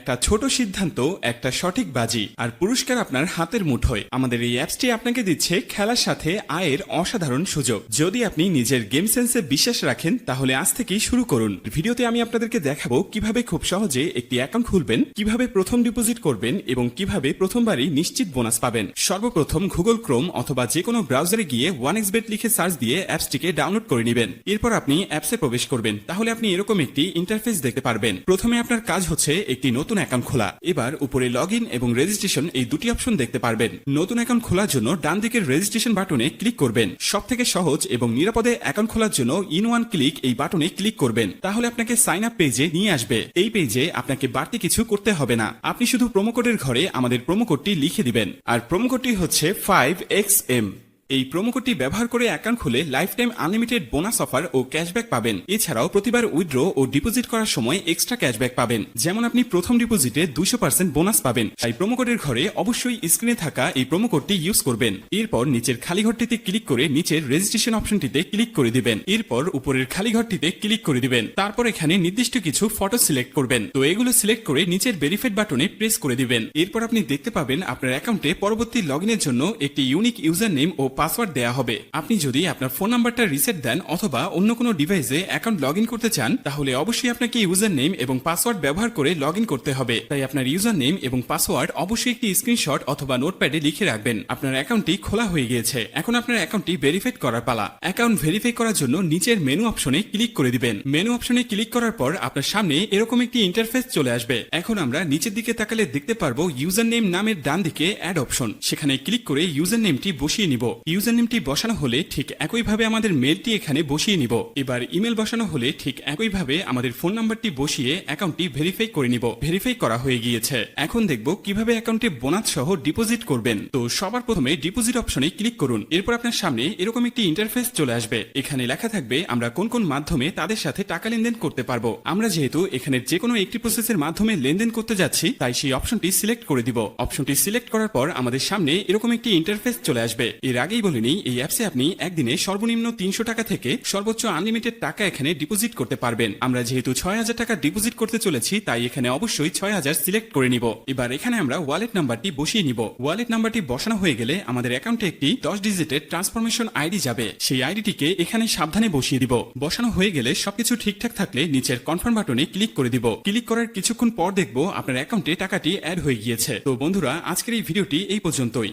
একটা ছোট সিদ্ধান্ত, একটা সঠিক বাজি, আর পুরস্কার আপনার হাতের মুঠোয়। আমাদের এই অ্যাপসটি আপনাকে দিচ্ছে খেলার সাথে আয়ের অসাধারণ সুযোগ। যদি আপনি নিজের গেম সেন্সে বিশ্বাস রাখেন তাহলে আজ থেকেই শুরু করুন। ভিডিওতে আমি আপনাদেরকে দেখাবো কিভাবে খুব সহজে একটি অ্যাকাউন্ট খুলবেন, কিভাবে প্রথম ডিপোজিট করবেন এবং কিভাবে প্রথমবারই নিশ্চিত বোনাস পাবেন। সর্বপ্রথম গুগল ক্রোম অথবা যে কোনো ব্রাউজারে গিয়ে 1xbet লিখে সার্চ দিয়ে অ্যাপসটিকে ডাউনলোড করে নেবেন। এরপর আপনি অ্যাপসে প্রবেশ করবেন। তাহলে আপনি এরকম একটি ইন্টারফেস দেখতে পারবেন। প্রথমে আপনার কাজ হচ্ছে একটি নতুন অ্যাকাউন্ট খোলা। এবার উপরে লগ ইন এবং রেজিস্ট্রেশন এই দুটি অপশন দেখতে পারবেন। নতুন অ্যাকাউন্ট খোলার জন্য ডান দিকের রেজিস্ট্রেশন বাটনে ক্লিক করবেন। সবথেকে সহজ এবং নিরাপদে অ্যাকাউন্ট খোলার জন্য ইন ওয়ান ক্লিক এই বাটনে ক্লিক করবেন। তাহলে আপনাকে সাইন আপ পেজে নিয়ে আসবে। এই পেজে আপনাকে বাড়তি কিছু করতে হবে না। আপনি শুধু প্রোমো কোডের ঘরে আমাদের প্রোমো কোডটি লিখে দিবেন। আর প্রোমো কোডটি হচ্ছে 5XM। এই প্রোমো কোডটি ব্যবহার করে অ্যাকাউন্ট খুলে life time unlimited bonus offer ও ক্যাশব্যাক পাবেন। এছাড়াও প্রতিবার উইথড্র ও ডিপোজিট করার সময় এক্সট্রা ক্যাশব্যাক পাবেন। যেমন আপনি প্রথম ডিপোজিটে 200% বোনাস পাবেন। তাই প্রোমো কোডের ঘরে অবশ্যই স্ক্রিনে থাকা এই প্রোমো কোডটি ইউজ করবেন। এরপর নিচের খালি ঘরটিতে ক্লিক করে নিচের রেজিস্ট্রেশন অপশনটিতে ক্লিক করে দিবেন। এরপর উপরের খালি ঘরটিতে ক্লিক করে দিবেন। তারপর এখানে নির্দিষ্ট কিছু ফটো সিলেক্ট করবেন। তো এগুলো সিলেক্ট করে নিচের ভেরিফাইড বাটনে প্রেস করে দিবেন। এরপর আপনি দেখতে পাবেন আপনার অ্যাকাউন্টে পরবর্তী লগইনের জন্য একটি ইউনিক ইউজার নেম ও পাসওয়ার্ড দেওয়া হবে। আপনি যদি আপনার ফোন নাম্বারটা রিসেট দেন অথবা অন্য কোনো ডিভাইসে অ্যাকাউন্ট লগ ইন করতে চান তাহলে অবশ্যই আপনাকে ইউজার নেম এবং পাসওয়ার্ড ব্যবহার করে লগ ইন করতে হবে। তাই আপনার ইউজার নেম এবং পাসওয়ার্ড অবশ্যই একটি স্ক্রিনশট অথবা নোটপ্যাডে লিখে রাখবেন। আপনার অ্যাকাউন্টটি খোলা হয়ে গিয়েছে। এখন আপনার অ্যাকাউন্টটি ভেরিফাইড করার পালা। অ্যাকাউন্ট ভেরিফাই করার জন্য নিচের মেনু অপশনে ক্লিক করে দিবেন। মেনু অপশনে ক্লিক করার পর আপনার সামনে এরকম একটি ইন্টারফেস চলে আসবে। এখন আমরা নিচের দিকে তাকালে দেখতে পারবো ইউজার নেম নামের ডান দিকে অ্যাড অপশন। সেখানে ক্লিক করে ইউজার নেমটি বসিয়ে নিব। ইউজার নেমটি বসানো হলে ঠিক একইভাবে আমাদের মেলটি এখানে বসিয়ে নিব। এবার ইমেল বসানো হলে ঠিক একইভাবে আমাদের ফোন নাম্বারটি বসিয়ে অ্যাকাউন্টটি ভেরিফাই করে নিব। ভেরিফাই করা হয়ে গিয়েছে। এখন দেখব কিভাবে অ্যাকাউন্টে বোনাস সহ ডিপোজিট করবেন। তো সবার প্রথমে ডিপোজিট অপশনে ক্লিক করুন। এরপর আপনার সামনে এরকম একটি ইন্টারফেস চলে আসবে। এখানে লেখা থাকবে আমরা কোন কোন মাধ্যমে তাদের সাথে টাকা লেনদেন করতে পারবো। আমরা যেহেতু এখানে যে কোনো একটি প্রসেসের মাধ্যমে লেনদেন করতে যাচ্ছি তাই সেই অপশনটি সিলেক্ট করে দিব। অপশনটি সিলেক্ট করার পর আমাদের সামনে এরকম একটি ইন্টারফেস চলে আসবে। এর আগেই বলিনি এই অ্যাপসে আপনি একদিনে সর্বনিম্ন 300 টাকা থেকে সর্বোচ্চ আনলিমিটেড টাকা এখানে ডিপোজিট করতে পারবেন। আমরা যেহেতু 6000 টাকা ডিপোজিট করতে চলেছি তাই এখানে অবশ্যই 6000 সিলেক্ট করে নিব। এবার এখানে আমরা ওয়ালেট নাম্বারটি বসিয়ে নিব। ওয়ালেট নাম্বারটি বসানো হয়ে গেলে আমাদের অ্যাকাউন্টে একটি 10 ডিজিটের ট্রান্সফরমেশন আইডি যাবে। সেই আইডিটিকে এখানে সাবধানে বসিয়ে দিব। বসানো হয়ে গেলে সবকিছু ঠিকঠাক থাকলে নিচের কনফার্ম বাটনে ক্লিক করে দিব। ক্লিক করার কিছুক্ষণ পর দেখব আপনার অ্যাকাউন্টে টাকাটি অ্যাড হয়ে গিয়েছে। তো বন্ধুরা আজকের এই ভিডিওটি এই পর্যন্তই।